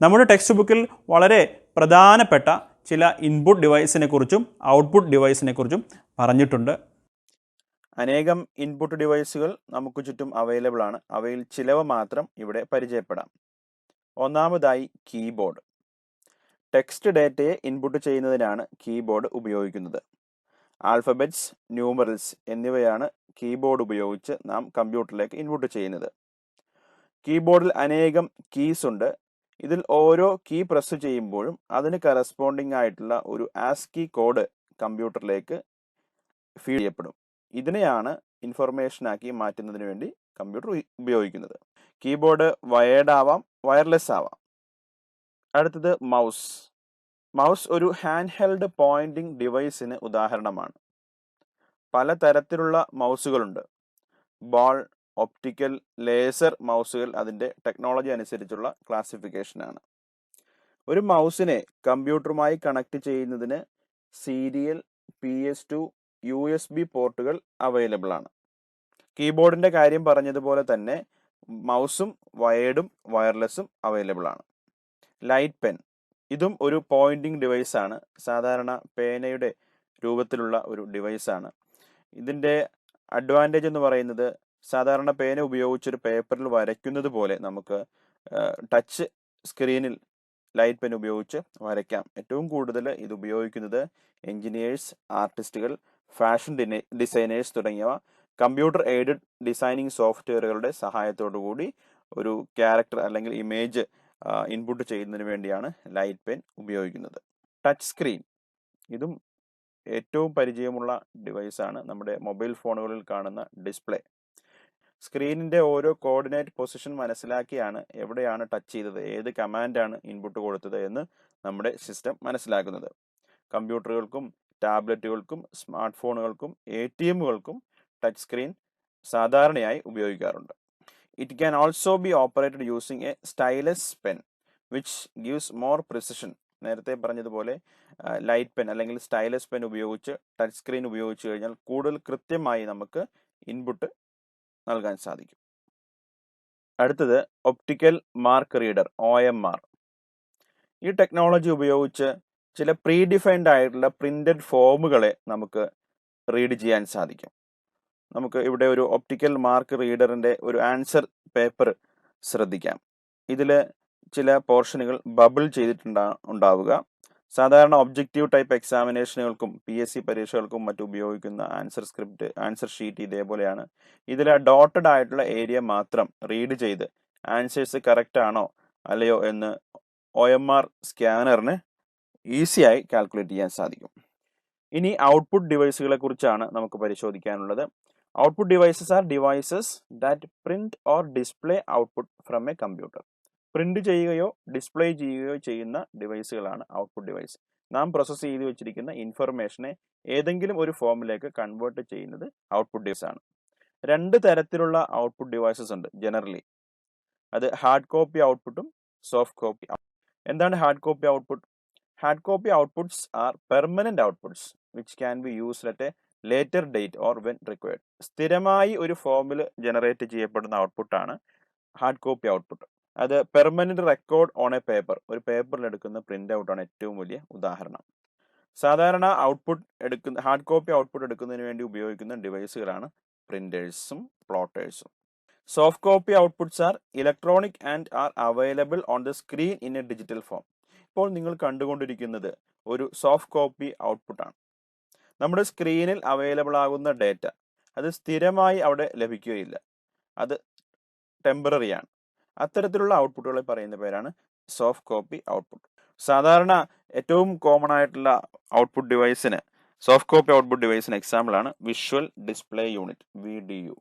നമ്മുടെ ടെക്സ്റ്റ് ബുക്കിൽ വളരെ പ്രധാനപ്പെട്ട ചില ഇൻപുട്ട് ഡിവൈസിനെ കുറിച്ചും ഔട്ട്പുട്ട് ഡിവൈസിനെ കുറിച്ചും പറഞ്ഞിട്ടുണ്ട്. അനേകം ഇൻപുട്ട് ഡിവൈസുകൾ നമുക്ക് ചുറ്റും അവൈലബിൾ ആണ്. അവയിൽ ചിലവ മാത്രം ഇവിടെ പരിചയപ്പെടാം. ഒന്നാമതായി കീബോർഡ്. ടെക്സ്റ്റ് ഡേറ്റയെ ഇൻപുട്ട് ചെയ്യുന്നതിനാണ് കീബോർഡ് ഉപയോഗിക്കുന്നത്. ആൽഫബറ്റ്സ്, ന്യൂമറൽസ് എന്നിവയാണ് കീബോർഡ് ഉപയോഗിച്ച് നാം കമ്പ്യൂട്ടറിലേക്ക് ഇൻപുട്ട് ചെയ്യുന്നത്. കീബോർഡിൽ അനേകം കീസ് ഉണ്ട്. ഇതിൽ ഓരോ കീ പ്രസ് ചെയ്യുമ്പോഴും അതിന് കറസ്പോണ്ടിങ് ആയിട്ടുള്ള ഒരു ASCII കോഡ് കമ്പ്യൂട്ടറിലേക്ക് ഫീഡ് ചെയ്യപ്പെടും. ഇതിനെയാണ് ഇൻഫർമേഷനാക്കി മാറ്റുന്നതിന് വേണ്ടി കമ്പ്യൂട്ടർ ഉപയോഗിക്കുന്നത്. കീബോർഡ് വയേർഡ് ആവാം, വയർലെസ് ആവാം. അടുത്തത് മൗസ്. മൗസ് ഒരു ഹാൻഡ് ഹെൽഡ് പോയിന്റിംഗ് ഡിവൈസിന് ഉദാഹരണമാണ്. പലതരത്തിലുള്ള മൗസുകളുണ്ട്. ബോൾ, ഒപ്റ്റിക്കൽ, ലേസർ മൗസുകൾ അതിൻ്റെ ടെക്നോളജി അനുസരിച്ചുള്ള ക്ലാസിഫിക്കേഷനാണ്. ഒരു മൗസിനെ കമ്പ്യൂട്ടറുമായി കണക്ട് ചെയ്യുന്നതിന് സീരിയൽ, PS2, USB പോർട്ടുകൾ അവൈലബിൾ ആണ്. കീബോർഡിൻ്റെ കാര്യം പറഞ്ഞതുപോലെ തന്നെ മൗസും വയേർഡും വയർലെസ്സും അവൈലബിൾ ആണ്. ലൈറ്റ് പെൻ, ഇതും ഒരു പോയിന്റിംഗ് ഡിവൈസാണ്. സാധാരണ പേനയുടെ രൂപത്തിലുള്ള ഒരു ഡിവൈസാണ്. ഇതിൻ്റെ അഡ്വാൻറ്റേജ് എന്ന് പറയുന്നത് സാധാരണ പേന ഉപയോഗിച്ചൊരു പേപ്പറിൽ വരയ്ക്കുന്നത് പോലെ നമുക്ക് ടച്ച് സ്ക്രീനിൽ ലൈറ്റ് പെൻ ഉപയോഗിച്ച് വരയ്ക്കാം. ഏറ്റവും കൂടുതൽ ഇത് ഉപയോഗിക്കുന്നത് എഞ്ചിനീയേഴ്സ്, ആർട്ടിസ്റ്റുകൾ, ഫാഷൻ ഡിസൈനേഴ്സ് തുടങ്ങിയവ കമ്പ്യൂട്ടർ എയ്ഡഡ് ഡിസൈനിങ് സോഫ്റ്റ്വെയറുകളുടെ സഹായത്തോടു കൂടി ഒരു ക്യാരക്ടർ അല്ലെങ്കിൽ ഇമേജ് ഇൻപുട്ട് ചെയ്യുന്നതിന് വേണ്ടിയാണ് ലൈറ്റ് പെൻ ഉപയോഗിക്കുന്നത്. ടച്ച് സ്ക്രീൻ, ഇതും ഏറ്റവും പരിചയമുള്ള ഡിവൈസാണ്. നമ്മുടെ മൊബൈൽ ഫോണുകളിൽ കാണുന്ന ഡിസ്പ്ലേ. സ്ക്രീനിൻ്റെ ഓരോ കോർഡിനേറ്റ് പൊസിഷൻ മനസ്സിലാക്കിയാണ് എവിടെയാണ് ടച്ച് ചെയ്തത്, ഏത് കമാൻഡാണ് ഇൻപുട്ട് കൊടുത്തത് എന്ന് നമ്മുടെ സിസ്റ്റം മനസ്സിലാക്കുന്നത്. കമ്പ്യൂട്ടറുകൾക്കും ടാബ്ലറ്റുകൾക്കും സ്മാർട്ട് ഫോണുകൾക്കും ATMകൾക്കും ടച്ച് സ്ക്രീൻ സാധാരണയായി ഉപയോഗിക്കാറുണ്ട്. It can also be operated using A stylus pen which gives more precision. നേരത്തെ പറഞ്ഞതുപോലെ ലൈറ്റ് പെൻ അല്ലെങ്കിൽ സ്റ്റൈലസ് പെൻ ഉപയോഗിച്ച് ടച്ച് സ്ക്രീൻ ഉപയോഗിച്ച് കഴിഞ്ഞാൽ കൂടുതൽ കൃത്യമായി നമുക്ക് ഇൻപുട്ട് നൽകാൻ സാധിക്കും. അടുത്തത് ഒപ്റ്റിക്കൽ മാർക്ക് റീഡർ OMR. ഈ ടെക്നോളജി ഉപയോഗിച്ച് ചില പ്രീ ഡിഫൈൻഡ് ആയിട്ടുള്ള പ്രിന്റഡ് ഫോമുകളെ നമുക്ക് റീഡ് ചെയ്യാൻ സാധിക്കും. നമുക്ക് ഇവിടെ ഒരു ഒപ്റ്റിക്കൽ മാർക്ക് റീഡറിന്റെ ഒരു ആൻസർ പേപ്പർ ശ്രദ്ധിക്കാം. ഇതിൽ ചില പോർഷനുകൾ ബബിൾ ഉണ്ടാവുക. സാധാരണ ഒബ്ജക്റ്റീവ് ടൈപ്പ് എക്സാമിനേഷനുകൾക്കും PSC പരീക്ഷകൾക്കും മറ്റും ഉപയോഗിക്കുന്ന ആൻസർ ഷീറ്റ് ഇതേപോലെയാണ്. ഇതിൽ ഡോട്ടഡ് ആയിട്ടുള്ള ഏരിയ മാത്രം റീഡ് ചെയ്ത് ആൻസേഴ്സ് കറക്റ്റ് ആണോ അല്ലയോ എന്ന് OMR സ്കാനറിന് ഈസിയായി കാൽക്കുലേറ്റ് ചെയ്യാൻ സാധിക്കും. ഇനി ഔട്ട്പുട്ട് ഡിവൈസുകളെ കുറിച്ചാണ് നമുക്ക് പരിശോധിക്കാനുള്ളത്. Output devices are devices that print or display output from a computer. Print ചെയ്യുകയോ ഡിസ്പ്ലേ ചെയ്യുകയോ ചെയ്യുന്ന ഡിവൈസുകളാണ് ഔട്ട്പുട്ട് ഡിവൈസ്. നാം പ്രോസസ്സ് ചെയ്ത് വെച്ചിരിക്കുന്ന ഇൻഫർമേഷനെ ഏതെങ്കിലും ഒരു ഫോമിലേക്ക് കൺവേർട്ട് ചെയ്യുന്നത് ഔട്ട്പുട്ട് ഡിവൈസ് ആണ്. 2 തരത്തിലുള്ള ഔട്ട്പുട്ട് ഡിവൈസസ് ഉണ്ട് ജനറലി. അത് ഹാർഡ് കോപ്പി ഔട്ട്പുട്ടും സോഫ്റ്റ് കോപ്പി. എന്താണ് hard copy output? Hard copy outputs are permanent outputs which can be used at a later date or when required. സ്ഥിരമായി ഒരു ഫോമിൽ ജനറേറ്റ് ചെയ്യപ്പെടുന്ന ഔട്ട്പുട്ടാണ് ഹാർഡ് കോപ്പി ഔട്ട്പുട്ട്. അത് permanent record on a paper, ഒരു പേപ്പറിൽ എടുക്കുന്ന പ്രിന്റ് ഔട്ടാണ് ഏറ്റവും വലിയ ഉദാഹരണം. സാധാരണ ഹാർഡ് കോപ്പി ഔട്ട്പുട്ട് എടുക്കുന്നതിന് വേണ്ടി ഉപയോഗിക്കുന്ന ഡിവൈസുകളാണ് പ്രിന്റേഴ്സും പ്ലോട്ടേഴ്സും. Soft copy outputs are electronic and are available on the screen in a digital form. ഇപ്പോൾ നിങ്ങൾ കണ്ടുകൊണ്ടിരിക്കുന്നത് ഒരു സോഫ്റ്റ് കോപ്പി ഔട്ട്പുട്ടാണ്. നമ്മുടെ സ്ക്രീനിൽ അവൈലബിൾ ആകുന്ന ഡേറ്റ അത് സ്ഥിരമായി അവിടെ ലഭിക്കുകയില്ല, അത് ടെമ്പററിയാണ്. അത്തരത്തിലുള്ള ഔട്ട്പുട്ടുകളെ പറയുന്ന പേരാണ് സോഫ്റ്റ് കോപ്പി ഔട്ട്പുട്ട്. സാധാരണ ഏറ്റവും കോമൺ ആയിട്ടുള്ള ഔട്ട്പുട്ട് ഡിവൈസിന് സോഫ്റ്റ് കോപ്പി ഔട്ട്പുട്ട് ഡിവൈസിന് എക്സാമ്പിൾ ആണ് visual display unit, VDU.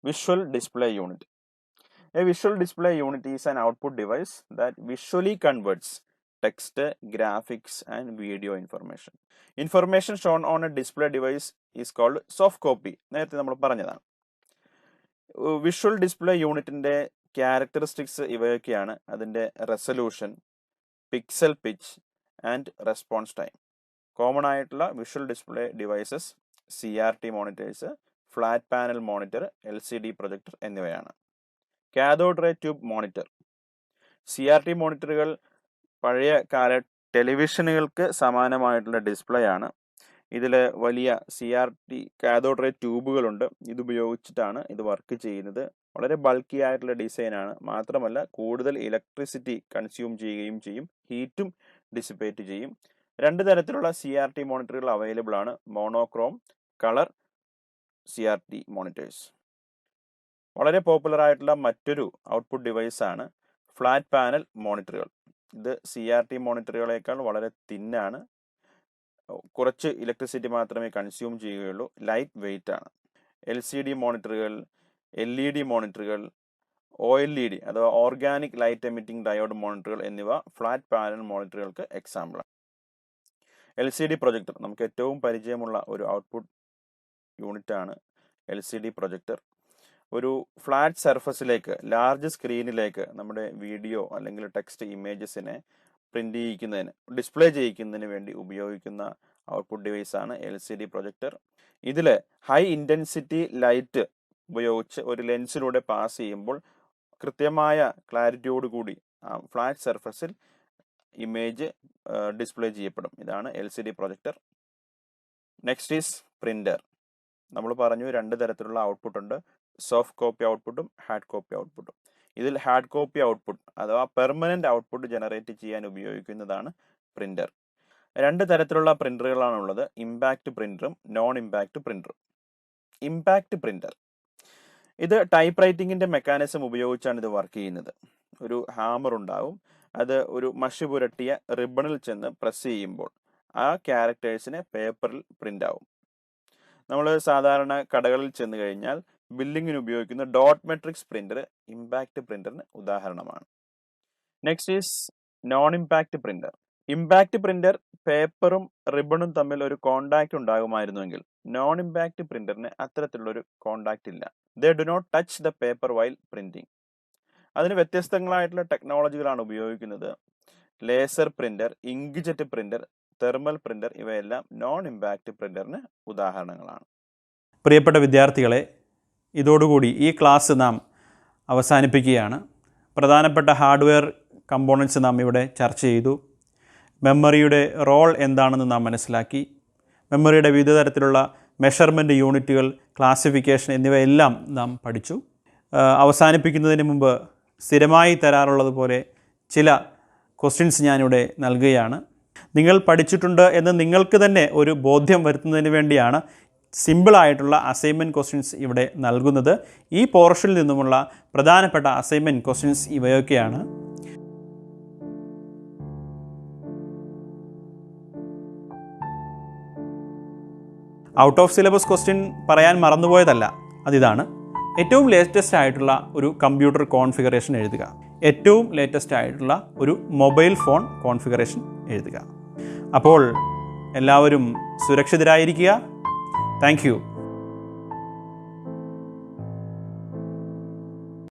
Visual display unit. A visual display unit is an output device that visually converts text, graphics and video information. Information shown on a display device is called soft copy. നേരത്തെ നമ്മൾ പറഞ്ഞതാണ്. Visual display യൂണിറ്റിന്റെ characteristics ഇവയൊക്കെയാണ്. അതിന്റെ resolution, pixel pitch and response time. Common ആയിട്ടുള്ള visual display devices CRT monitors, flat panel monitor, LCD projector എന്നിവയാണ്. Cathode ray tube monitor. CRT മോണിറ്ററുകൾ പഴയ കാല ടെലിവിഷനുകൾക്ക് സമാനമായിട്ടുള്ള ഡിസ്പ്ലേ ആണ്. ഇതിൽ വലിയ CRT കാഥോഡ് റേ ട്യൂബുകളുണ്ട്. ഇതുപയോഗിച്ചിട്ടാണ് ഇത് വർക്ക് ചെയ്യുന്നത്. വളരെ ബൾക്കി ആയിട്ടുള്ള ഡിസൈനാണ്. മാത്രമല്ല കൂടുതൽ ഇലക്ട്രിസിറ്റി കൺസ്യൂം ചെയ്യുകയും ചെയ്യും, ഹീറ്റും ഡിസിപ്പേറ്റ് ചെയ്യും. 2 തരത്തിലുള്ള CRT മോണിറ്ററുകൾ അവൈലബിൾ ആണ്. Monochrome, colour CRT monitors. വളരെ പോപ്പുലർ ആയിട്ടുള്ള മറ്റൊരു ഔട്ട്പുട്ട് ഡിവൈസ് ആണ് ഫ്ലാറ്റ് പാനൽ മോണിറ്ററുകൾ. ഇത് CRT മോണിറ്ററുകളേക്കാൾ വളരെ തിന്നാണ്. കുറച്ച് ഇലക്ട്രിസിറ്റി മാത്രമേ കൺസ്യൂം ചെയ്യുകയുള്ളൂ. ലൈറ്റ് വെയിറ്റ് ആണ്. LCD മോണിറ്ററുകൾ, LED മോണിറ്ററുകൾ, OLED അഥവാ ഓർഗാനിക് ലൈറ്റ് എമിറ്റിംഗ് ഡയോഡ് മോണിറ്ററുകൾ എന്നിവ ഫ്ലാറ്റ് പാനൽ മോണിറ്ററുകൾക്ക് എക്സാമ്പിൾ ആണ്. LCD പ്രൊജക്ടർ നമുക്ക് ഏറ്റവും പരിചയമുള്ള ഒരു ഔട്ട്പുട്ട് യൂണിറ്റ് ആണ് LCD പ്രൊജക്ടർ. ഒരു ഫ്ലാറ്റ് സർഫസിലേക്ക്, ലാർജ് സ്ക്രീനിലേക്ക് നമ്മുടെ വീഡിയോ അല്ലെങ്കിൽ ടെക്സ്റ്റ് ഇമേജസിനെ പ്രിന്റ് ചെയ്യിക്കുന്നതിന്, ഡിസ്പ്ലേ ചെയ്യിക്കുന്നതിന് വേണ്ടി ഉപയോഗിക്കുന്ന ഔട്ട്പുട്ട് ഡിവൈസ് ആണ് LCD പ്രൊജക്ടർ. ഇതിൽ ഹൈ ഇന്റൻസിറ്റി ലൈറ്റ് ഉപയോഗിച്ച് ഒരു ലെൻസിലൂടെ പാസ് ചെയ്യുമ്പോൾ കൃത്യമായ ക്ലാരിറ്റിയോടുകൂടി ഫ്ലാറ്റ് സർഫസിൽ ഇമേജ് ഡിസ്പ്ലേ ചെയ്യപ്പെടും. ഇതാണ് LCD projector. Next is printer. നമ്മൾ പറഞ്ഞു 2 തരത്തിലുള്ള ഔട്ട്പുട്ട് ഉണ്ട്, സോഫ്റ്റ് കോപ്പി ഔട്ട്പുട്ടും ഹാർഡ് കോപ്പി ഔട്ട്പുട്ടും. ഇതിൽ ഹാർഡ് കോപ്പി ഔട്ട്പുട്ട് അഥവാ പെർമനന്റ് ഔട്ട്പുട്ട് ജനറേറ്റ് ചെയ്യാൻ ഉപയോഗിക്കുന്നതാണ് പ്രിന്റർ. 2 തരത്തിലുള്ള പ്രിന്ററുകളാണുള്ളത്, ഇമ്പാക്ട് പ്രിന്ററും നോൺ ഇമ്പാക്ട് പ്രിന്ററും. ഇമ്പാക്ട് പ്രിന്റർ ഇത് ടൈപ്പ് റൈറ്റിംഗിന്റെ മെക്കാനിസം ഉപയോഗിച്ചാണ് ഇത് വർക്ക് ചെയ്യുന്നത്. ഒരു ഹാമർ ഉണ്ടാവും, അത് ഒരു മഷി പുരട്ടിയ റിബണിൽ ചെന്ന് പ്രസ് ചെയ്യുമ്പോൾ ആ ക്യാരക്ടേഴ്സിന് പേപ്പറിൽ പ്രിന്റ് ആവും. നമ്മൾ സാധാരണ കടകളിൽ ചെന്ന് കഴിഞ്ഞാൽ ബില്ലിങ്ങിന് ഉപയോഗിക്കുന്ന ഡോട്ട് മെട്രിക്സ് പ്രിന്റർ ഇമ്പാക്ട് പ്രിന്ററിന് ഉദാഹരണമാണ്. Next is non impact printer. Impact printer പേപ്പറും റിബണും തമ്മിൽ ഒരു കോണ്ടാക്ട് ഉണ്ടാകുമായിരുന്നുവെങ്കിൽ നോൺ ഇമ്പാക്ട് പ്രിന്ററിന് അത്തരത്തിലുള്ള ഒരു കോണ്ടാക്ട് ഇല്ല. They do not touch the paper while printing. അതിന് വ്യത്യസ്തങ്ങളായിട്ടുള്ള ടെക്നോളജികളാണ് ഉപയോഗിക്കുന്നത്. Laser printer, ink jet printer, thermal printer ഇവയെല്ലാം നോൺ ഇമ്പാക്റ്റ് പ്രിൻ്ററിന് ഉദാഹരണങ്ങളാണ്. പ്രിയപ്പെട്ട വിദ്യാർത്ഥികളെ, ഇതോടുകൂടി ഈ ക്ലാസ് നാം അവസാനിപ്പിക്കുകയാണ്. പ്രധാനപ്പെട്ട ഹാർഡ്വെയർ കമ്പോണൻറ്റ്സ് നാം ഇവിടെ ചർച്ച ചെയ്തു. മെമ്മറിയുടെ റോൾ എന്താണെന്ന് നാം മനസ്സിലാക്കി. മെമ്മറിയുടെ വിവിധ തരത്തിലുള്ള മെഷർമെൻറ്റ് യൂണിറ്റുകൾ, ക്ലാസിഫിക്കേഷൻ എന്നിവയെല്ലാം നാം പഠിച്ചു. അവസാനിപ്പിക്കുന്നതിന് മുമ്പ് സ്ഥിരമായി തരാറുള്ളതുപോലെ ചില ക്വസ്റ്റ്യൻസ് ഞാനിവിടെ നൽകുകയാണ്. നിങ്ങൾ പഠിച്ചിട്ടുണ്ട് എന്ന് നിങ്ങൾക്ക് തന്നെ ഒരു ബോധ്യം വരുത്തുന്നതിന് വേണ്ടിയാണ് സിമ്പിളായിട്ടുള്ള അസൈൻമെൻറ്റ് ക്വസ്റ്റ്യൻസ് ഇവിടെ നൽകുന്നത്. ഈ പോർഷനിൽ നിന്നുമുള്ള പ്രധാനപ്പെട്ട അസൈൻമെൻറ്റ് ക്വസ്റ്റ്യൻസ് ഇവയൊക്കെയാണ്. ഔട്ട് ഓഫ് സിലബസ് ക്വസ്റ്റ്യൻ പറയാൻ മറന്നുപോയതല്ല, അതിതാണ്. ഏറ്റവും ലേറ്റസ്റ്റ് ആയിട്ടുള്ള ഒരു കമ്പ്യൂട്ടർ കോൺഫിഗറേഷൻ എഴുതുക. ഏറ്റവും ലേറ്റസ്റ്റ് ആയിട്ടുള്ള ഒരു മൊബൈൽ ഫോൺ കോൺഫിഗറേഷൻ എഴുതുക. അപ്പോൾ എല്ലാവരും സുരക്ഷിതരായിരിക്കുക. Thank you.